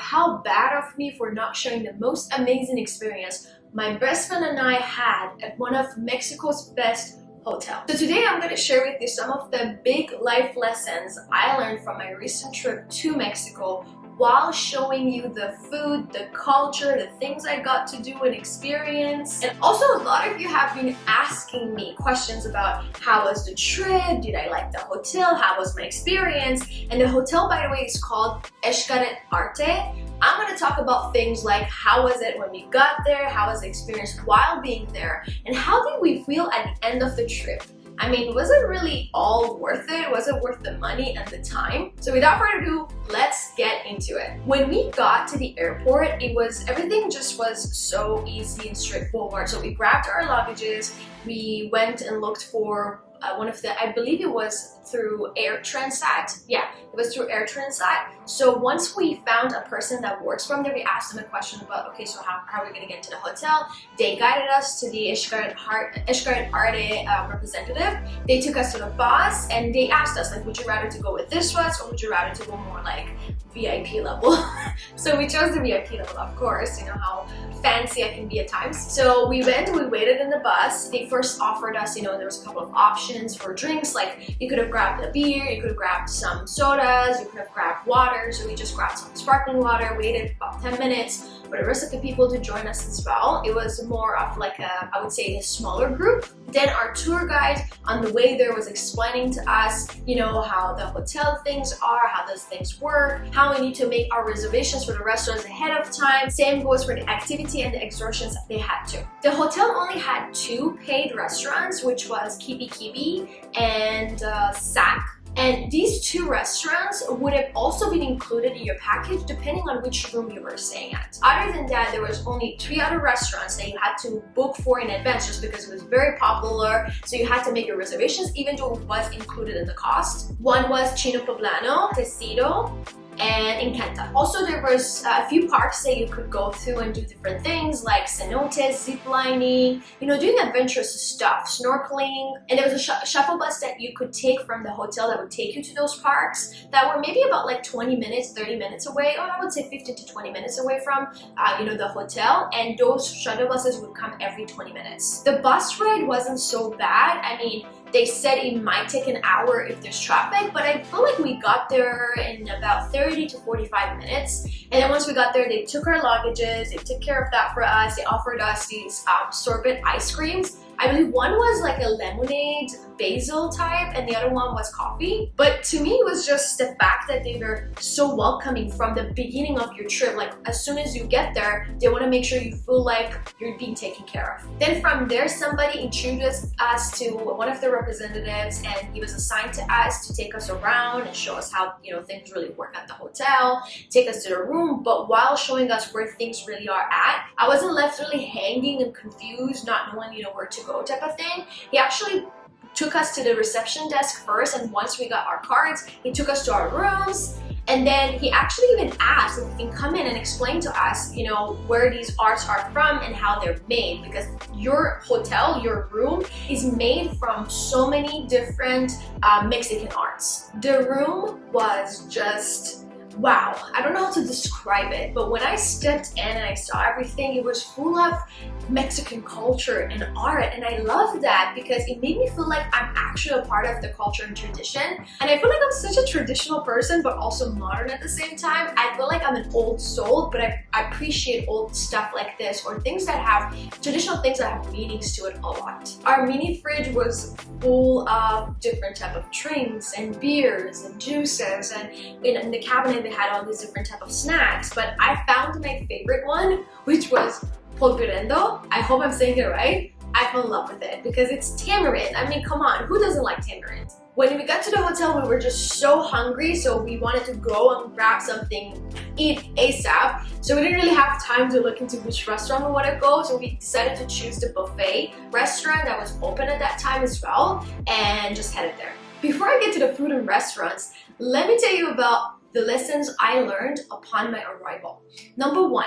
how bad of me for not sharing the most amazing experience my best friend and I had at one of Mexico's best hotels. So today I'm going to share with you some of the big life lessons I learned from my recent trip to Mexico, while showing you the food, the culture, the things I got to do and experience. And also, a lot of you have been asking me questions about how was the trip, did I like the hotel, how was my experience. And the hotel, by the way, is called Xcaret Arte. I'm going to talk about things like how was it when we got there, how was the experience while being there, and how did we feel at the end of the trip. I mean, was it really all worth it? Was it worth the money and the time? So without further ado, let's get into it. When we got to the airport, everything just was so easy and straightforward. So we grabbed our luggages, we went and looked for one of the, I believe it was through Air Transat. Yeah, it was through Air Transat. So once we found a person that works from there, we asked them a question about, okay, so how are we going to get to the hotel? They guided us to the Xcaret Arte representative. They took us to the bus and they asked us, like, would you rather to go with this bus or would you rather to go more like VIP level? So we chose the VIP level, of course, you know how fancy I can be at times. So we went and we waited in the bus. They first offered us, you know, there was a couple of options for drinks, like you could have grabbed a beer, you could have grabbed some sodas, you could have grabbed water. So we just grabbed some sparkling water, waited about 10 minutes for the rest of the people to join us as well. It was more of like a, I would say, a smaller group. Then our tour guide on the way there was explaining to us, you know, how the hotel things are, how those things work, how we need to make our reservations for the restaurants ahead of time. Same goes for the activity and the excursions that they had to. The hotel only had 2 paid restaurants, which was Kibi Kibi and Sac. And these 2 restaurants would have also been included in your package depending on which room you were staying at. Other than that, there was only 3 other restaurants that you had to book for in advance just because it was very popular. So you had to make your reservations even though it was included in the cost. One was Chino Poblano, Tecido, and Encanta. Also, there was a few parks that you could go through and do different things like cenotes, ziplining, you know, doing adventurous stuff, snorkeling. And there was a shuttle bus that you could take from the hotel that would take you to those parks that were maybe about like 20 minutes, 30 minutes away, or I would say 15 to 20 minutes away from, you know, the hotel. And those shuttle buses would come every 20 minutes. The bus ride wasn't so bad. I mean, they said it might take an hour if there's traffic, but I feel like we got there in about 30 to 45 minutes. And then once we got there, they took our luggages, they took care of that for us. They offered us these sorbet ice creams. I believe one was like a lemonade basil type and the other one was coffee. But to me, it was just the fact that they were so welcoming from the beginning of your trip. Like as soon as you get there, they want to make sure you feel like you're being taken care of. Then from there, somebody introduced us to one of the representatives and he was assigned to us to take us around and show us how, you know, things really work at the hotel, take us to the room. But while showing us where things really are at, I wasn't left really hanging and confused, not knowing, you know, where to go type of thing. He actually took us to the reception desk first, and once we got our cards, he took us to our rooms. And then he actually even asked if we can come in and explain to us, you know, where these arts are from and how they're made, because your hotel, your room is made from so many different Mexican arts. The room was just wow. I don't know how to describe it, but when I stepped in and I saw everything, it was full of Mexican culture and art, and I love that because it made me feel like I'm actually a part of the culture and tradition. And I feel like I'm such a traditional person but also modern at the same time. I feel like I'm an old soul, but I appreciate old stuff like this, or things that have traditional things that have meanings to it a lot. Our mini fridge was full of different type of drinks and beers and juices, and in the cabinet they had all these different type of snacks, but I found my favorite one, which was pulpirendo. I hope I'm saying it right. I fell in love with it because it's tamarind. I mean, come on, who doesn't like tamarind? When we got to the hotel, we were just so hungry, so we wanted to go and grab something, eat ASAP. So we didn't really have time to look into which restaurant we want to go, so we decided to choose the buffet restaurant that was open at that time as well, and just headed there. Before I get to the food and restaurants, let me tell you about the lessons I learned upon my arrival. Number 1,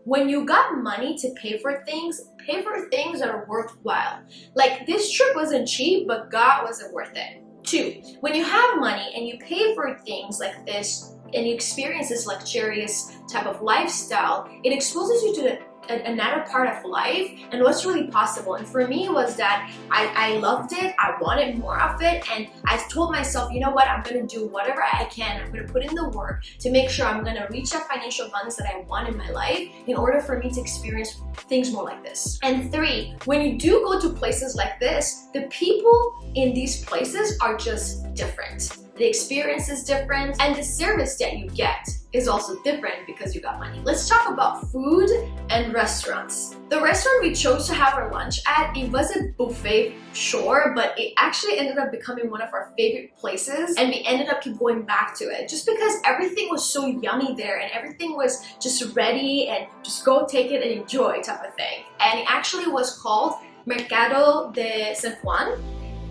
when you got money to pay for things that are worthwhile. Like, this trip wasn't cheap, but God, was it worth it? 2, when you have money and you pay for things like this, and you experience this luxurious type of lifestyle, it exposes you to another part of life and what's really possible. And for me was that I loved it, I wanted more of it, and I told myself, you know what, I'm gonna do whatever I can, I'm gonna put in the work to make sure I'm gonna reach that financial abundance that I want in my life in order for me to experience things more like this. And 3, when you do go to places like this, the people in these places are just different. The experience is different, and the service that you get is also different because you got money. Let's talk about food and restaurants. The restaurant we chose to have our lunch at, it was a buffet, sure, but it actually ended up becoming one of our favorite places, and we ended up keep going back to it just because everything was so yummy there and everything was just ready and just go take it and enjoy type of thing. And it actually was called Mercado de San Juan.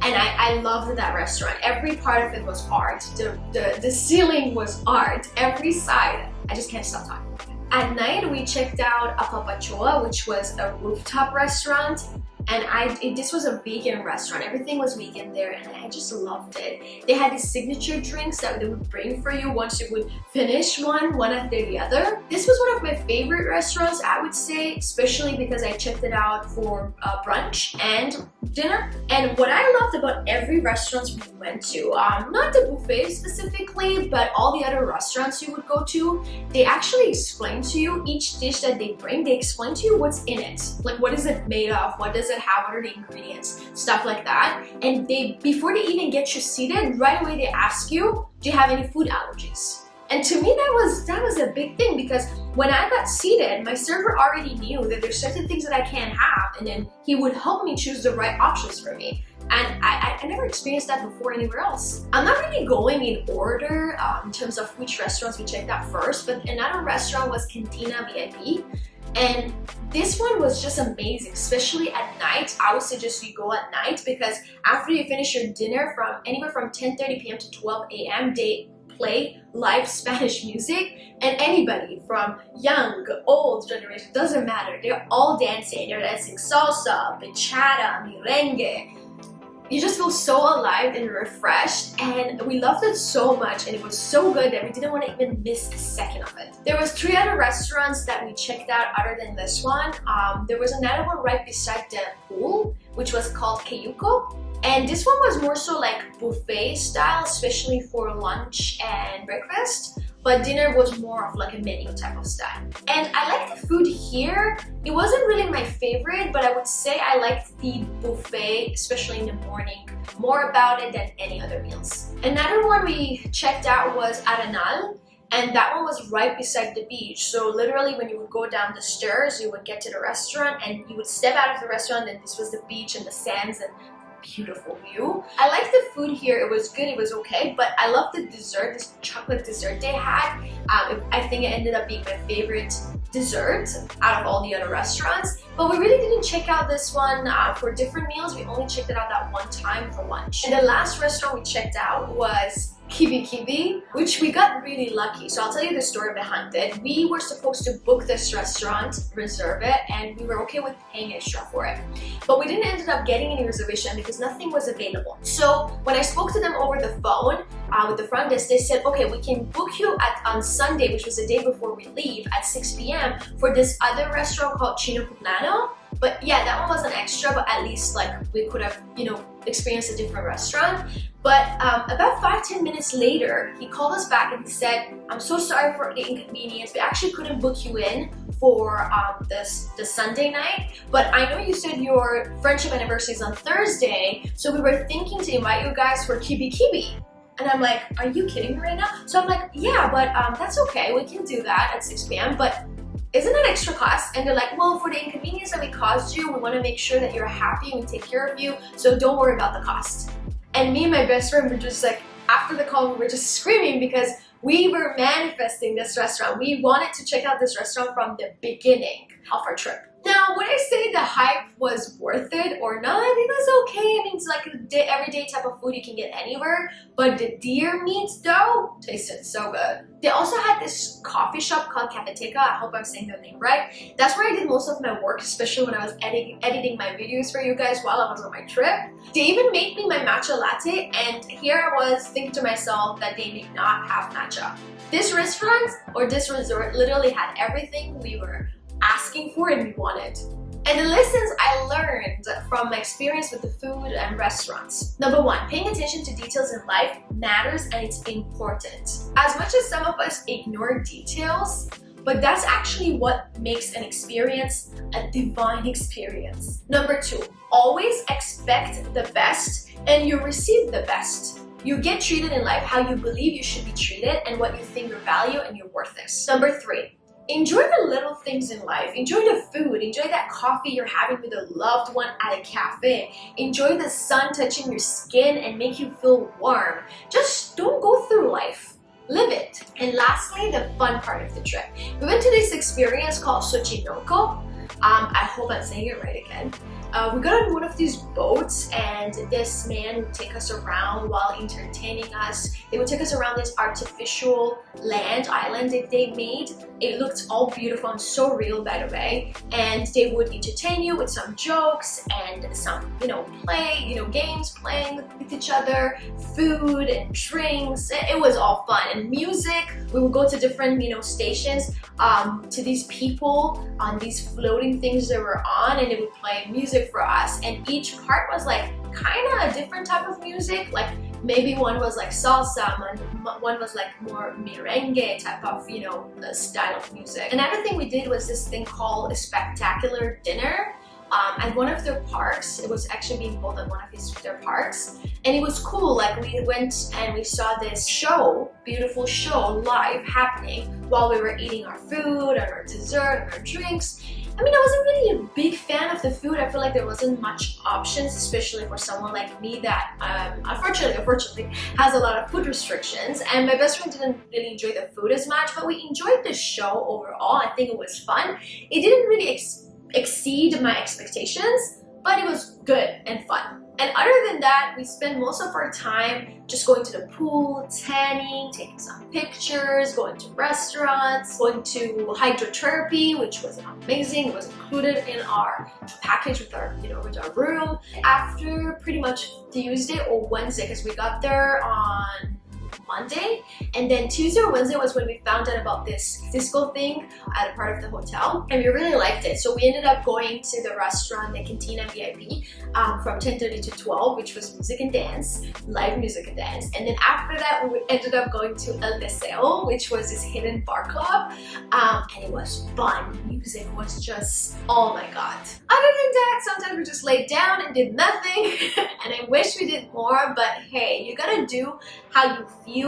And I loved that restaurant. Every part of it was art. The ceiling was art. Every side. I just can't stop talking about it. At night, we checked out Apapachoa, which was a rooftop restaurant. And this was a vegan restaurant. Everything was vegan there, and I just loved it. They had these signature drinks that they would bring for you once you would finish one after the other. This was one of my favorite restaurants, I would say, especially because I checked it out for brunch and dinner. And what I loved about every restaurant we went to, not the buffet specifically, but all the other restaurants you would go to, they actually explain to you each dish that they bring. They explain to you what's in it, like what is it made of, what does it have, what are the ingredients, stuff like that. And before they even get you seated, right away they ask you, do you have any food allergies? And to me that was a big thing, because when I got seated, my server already knew that there's certain things that I can't have, and then he would help me choose the right options for me. And I never experienced that before anywhere else. I'm not really going in order in terms of which restaurants we checked out first, but another restaurant was Cantina VIP. And this one was just amazing, especially at night. I would suggest you go at night, because after you finish your dinner, from anywhere from 10:30 p.m. to 12 a.m. they play live Spanish music, and anybody from young, old generation, doesn't matter, they're all dancing. They're dancing salsa, bachata, merengue. You just feel so alive and refreshed, and we loved it so much, and it was so good that we didn't want to even miss a second of it. There was 3 other restaurants that we checked out other than this one. There was another one right beside the pool, which was called Keyuko. And this one was more so like buffet style, especially for lunch and breakfast. But dinner was more of like a menu type of style. And I liked the food here. It wasn't really my favorite, but I would say I liked the buffet, especially in the morning, more about it than any other meals. Another one we checked out was Arenal. And that one was right beside the beach. So literally when you would go down the stairs, you would get to the restaurant and you would step out of the restaurant, and this was the beach and the sands and beautiful view. I liked the food here. It was good, it was okay, but I loved the dessert, this chocolate dessert they had. I think it ended up being my favorite dessert out of all the other restaurants. But we really didn't check out this one for different meals. We only checked it out that one time for lunch. And the last restaurant we checked out was Kibi Kibi, which we got really lucky. So I'll tell you the story behind it. We were supposed to book this restaurant, reserve it, and we were okay with paying extra for it. But we didn't end up getting any reservation because nothing was available. So when I spoke to them over the phone with the front desk, they said, okay, we can book you on Sunday, which was the day before we leave, at 6 p.m. for this other restaurant called Chino Poblano. But yeah, that one was an extra, but at least like we could have, experienced a different restaurant. But about 5-10 minutes later, he called us back and he said, I'm so sorry for the inconvenience. We actually couldn't book you in for the Sunday night, but I know you said your friendship anniversary is on Thursday, so we were thinking to invite you guys for Kibi Kibi. And I'm like, are you kidding me right now? So I'm like, yeah, but that's okay. We can do that at 6 p.m. But isn't it extra cost? And they're like, well, for the inconvenience that we caused you, we want to make sure that you're happy and we take care of you, so don't worry about the cost. And me and my best friend were just like, after the call, we were just screaming because we were manifesting this restaurant. We wanted to check out this restaurant from the beginning of our trip. Now, would I say the hype was worth it or not? It was okay. I mean, it's like a everyday type of food you can get anywhere. But the deer meat, though, tasted so good. They also had this coffee shop called Cafeteca. I hope I'm saying the name right. That's where I did most of my work, especially when I was editing my videos for you guys while I was on my trip. They even made me my matcha latte, and here I was thinking to myself that they did not have matcha. This restaurant or this resort literally had everything we were asking for and we wanted. And the lessons I learned from my experience with the food and restaurants. Number one, paying attention to details in life matters and it's important. As much as some of us ignore details, but that's actually what makes an experience a divine experience. Number two, always expect the best and you receive the best. You get treated in life how you believe you should be treated and what you think your value and your worth is. Number three, enjoy the little things in life. Enjoy the food. Enjoy that coffee you're having with a loved one at a cafe. Enjoy the sun touching your skin and make you feel warm. Just don't go through life. Live it. And lastly, the fun part of the trip. We went to this experience called Sochinoko. I hope I'm saying it right again. We got on one of these boats and this man would take us around while entertaining us. They would take us around this artificial island that they made. It looked all beautiful and so real, by the way. And they would entertain you with some jokes and some, games playing with each other, food and drinks. It was all fun. And music, we would go to different, stations to these people on these floating things that were on, and they would play music for us, and each part was like kind of a different type of music. Like maybe one was like salsa, one was like more merengue type of style of music. Another thing we did was this thing called a spectacular dinner at one of their parks. It was actually being held at one of their parks, and it was cool. Like we went and we saw this beautiful show live happening while we were eating our food and our dessert and our drinks. I mean, I wasn't really a big fan of the food. I feel like there wasn't much options, especially for someone like me that unfortunately has a lot of food restrictions. And my best friend didn't really enjoy the food as much, but we enjoyed the show overall. I think it was fun. It didn't really exceed my expectations, but it was good and fun. And other than that, we spent most of our time just going to the pool, tanning, taking some pictures, going to restaurants, going to hydrotherapy, which was amazing. It was included in our package with our room. After pretty much Tuesday or Wednesday, because we got there on Monday, and then Tuesday or Wednesday was when we found out about this disco thing at a part of the hotel, and we really liked it. So we ended up going to the restaurant, the Cantina VIP, from 10:30 to 12, which was music and dance, live music and dance. And then after that, we ended up going to El Deseo, which was this hidden bar club, and it was fun. Music was just, oh my god. Other than that, sometimes we just laid down and did nothing, and I wish we did more, but hey, you gotta do how you feel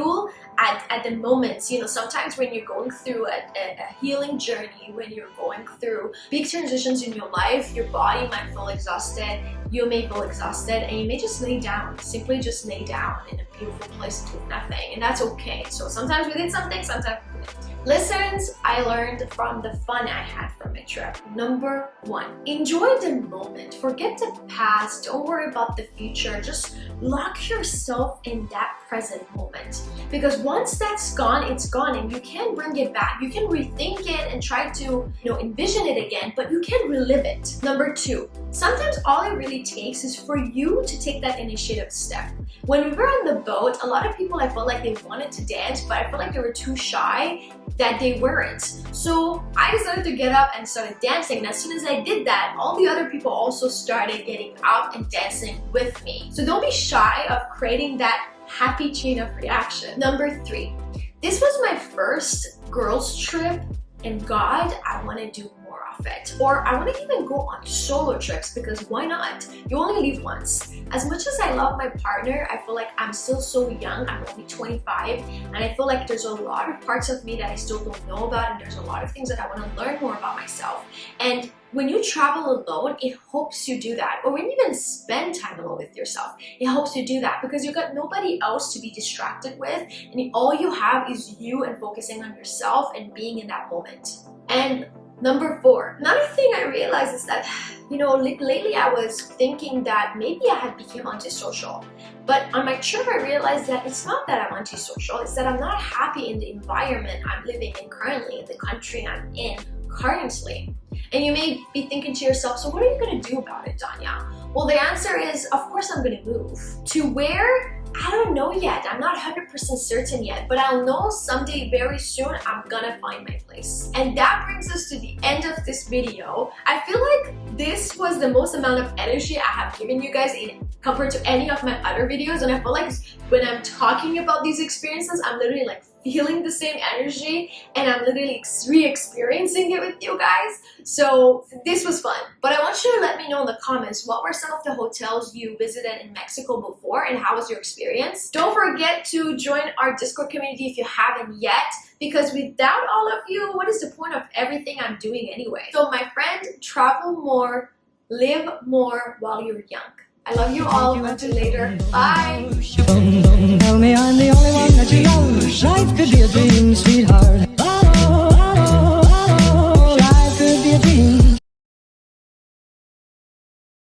at the moments. Sometimes when you're going through a healing journey, when you're going through big transitions in your life, your body might feel exhausted, you may feel exhausted, and you may just lay down, simply just lay down in a beautiful place and do nothing, and that's okay. So sometimes we did something, sometimes we didn't. Lessons I learned from the fun I had from my trip. Number one, enjoy the moment. Forget the past. Don't worry about the future. Just lock yourself in that present moment. Because once that's gone, it's gone, and you can't bring it back. You can rethink it and try to, envision it again, but you can't relive it. Number two, sometimes all it really takes is for you to take that initiative step. When we were on the boat, a lot of people, I felt like they wanted to dance, but I felt like they were too shy that they weren't. So I decided to get up and started dancing, and as soon as I did that, all the other people also started getting up and dancing with me. So don't be shy of creating that happy chain of reaction. Number three, this was my first girls trip, and God, I want to do more of it. Or I want to even go on solo trips, because why not? You only live once. As much as I love my partner, I feel like I'm still so young. I'm only 25, and I feel like there's a lot of parts of me that I still don't know about, and there's a lot of things that I want to learn more about myself. And when you travel alone, it helps you do that. Or when you even spend time alone with yourself, it helps you do that, because you've got nobody else to be distracted with, and all you have is you and focusing on yourself and being in that moment. And Number 4. Another thing I realized is that, lately I was thinking that maybe I had become antisocial. But on my trip, I realized that it's not that I'm antisocial, it's that I'm not happy in the environment I'm living in currently, in the country I'm in currently. And you may be thinking to yourself, so what are you going to do about it, Danya? Well, the answer is, of course I'm going to move. To where? I don't know yet. I'm not 100% certain yet, but I'll know someday very soon I'm gonna find my place. And that brings us to the end of this video. I feel like this was the most amount of energy I have given you guys compared to any of my other videos, and I feel like when I'm talking about these experiences, I'm literally like feeling the same energy and I'm literally re-experiencing it with you guys. So this was fun. But I want you to let me know in the comments, what were some of the hotels you visited in Mexico before and how was your experience? Don't forget to join our Discord community if you haven't yet, because without all of you, what is the point of everything I'm doing anyway? So my friend, travel more, live more while you're young. I love you all. Until later. Bye. Tell me I'm the only one that you love. Life could be a dream, sweetheart.